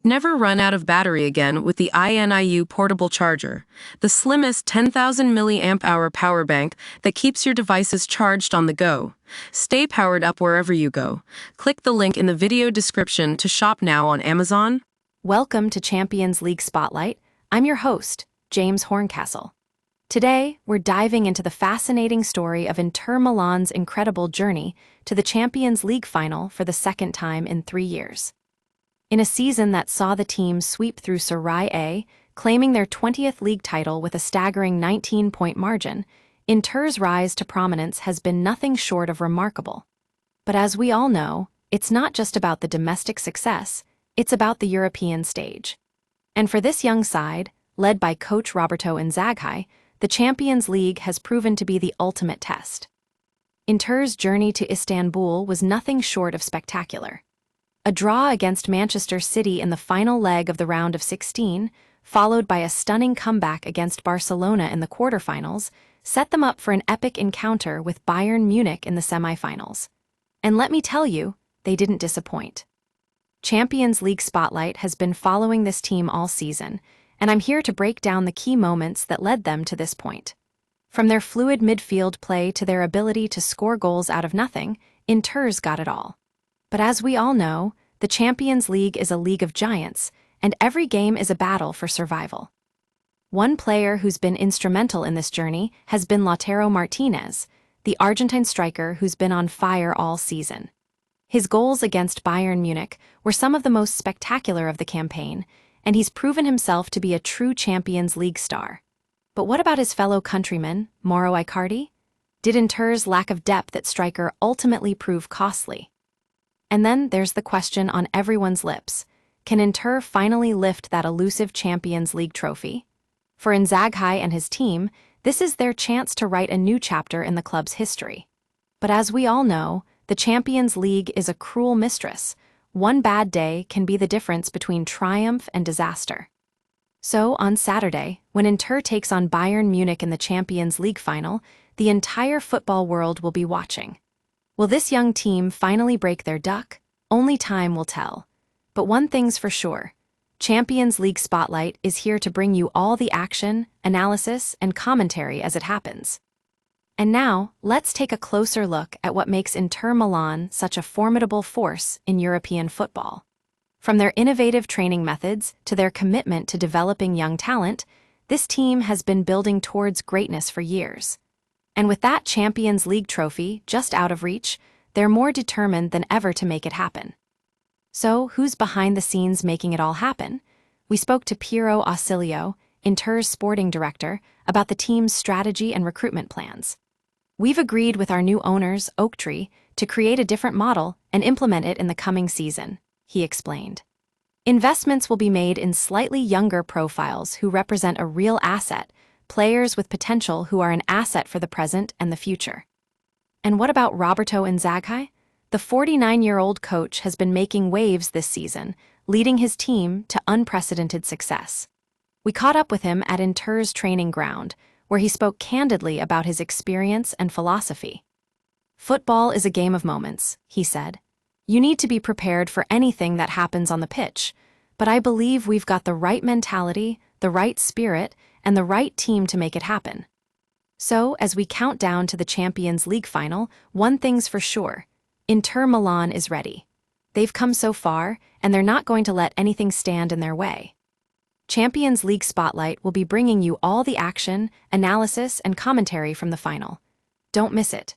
Never run out of battery again with the INIU portable charger, the slimmest 10,000 mAh power bank that keeps your devices charged on the go. Stay powered up wherever you go. Click the link in the video description to shop now on Amazon. Welcome to Champions League Spotlight. I'm your host, James Horncastle. Today, we're diving into the fascinating story of Inter Milan's incredible journey to the Champions League final for the second time in 3 years. In a season that saw the team sweep through Serie A, claiming their 20th league title with a staggering 19-point margin, Inter's rise to prominence has been nothing short of remarkable. But as we all know, it's not just about the domestic success, it's about the European stage. And for this young side, led by coach Roberto Inzaghi, the Champions League has proven to be the ultimate test. Inter's journey to Istanbul was nothing short of spectacular. A draw against Manchester City in the final leg of the round of 16, followed by a stunning comeback against Barcelona in the quarterfinals, set them up for an epic encounter with Bayern Munich in the semi-finals. And let me tell you, they didn't disappoint. Champions League Spotlight has been following this team all season, and I'm here to break down the key moments that led them to this point. From their fluid midfield play to their ability to score goals out of nothing, Inter's got it all. But as we all know, the Champions League is a league of giants, and every game is a battle for survival. One player who's been instrumental in this journey has been Lautaro Martinez, the Argentine striker who's been on fire all season. His goals against Bayern Munich were some of the most spectacular of the campaign, and he's proven himself to be a true Champions League star. But what about his fellow countryman, Mauro Icardi? Did Inter's lack of depth at striker ultimately prove costly? And then there's the question on everyone's lips. Can Inter finally lift that elusive Champions League trophy? For Inzaghi and his team, this is their chance to write a new chapter in the club's history. But as we all know, the Champions League is a cruel mistress. One bad day can be the difference between triumph and disaster. So, on Saturday, when Inter takes on Bayern Munich in the Champions League final, the entire football world will be watching. Will this young team finally break their duck? Only time will tell. But one thing's for sure. Champions League Spotlight is here to bring you all the action, analysis, and commentary as it happens. And now, let's take a closer look at what makes Inter Milan such a formidable force in European football. From their innovative training methods to their commitment to developing young talent, this team has been building towards greatness for years. And with that Champions League trophy just out of reach, they're more determined than ever to make it happen. So, who's behind the scenes making it all happen? We spoke to Piero Ausilio, Inter's sporting director, about the team's strategy and recruitment plans. We've agreed with our new owners, Oaktree, to create a different model and implement it in the coming season, he explained. Investments will be made in slightly younger profiles who represent a real asset, players with potential who are an asset for the present and the future. And what about Roberto Inzaghi? The 49-year-old coach has been making waves this season, leading his team to unprecedented success. We caught up with him at Inter's training ground, where he spoke candidly about his experience and philosophy. Football is a game of moments, he said. You need to be prepared for anything that happens on the pitch, but I believe we've got the right mentality, the right spirit, and the right team to make it happen. So, as we count down to the Champions League final, one thing's for sure. Inter Milan is ready. They've come so far, and they're not going to let anything stand in their way. Champions League Spotlight will be bringing you all the action, analysis, and commentary from the final. Don't miss it.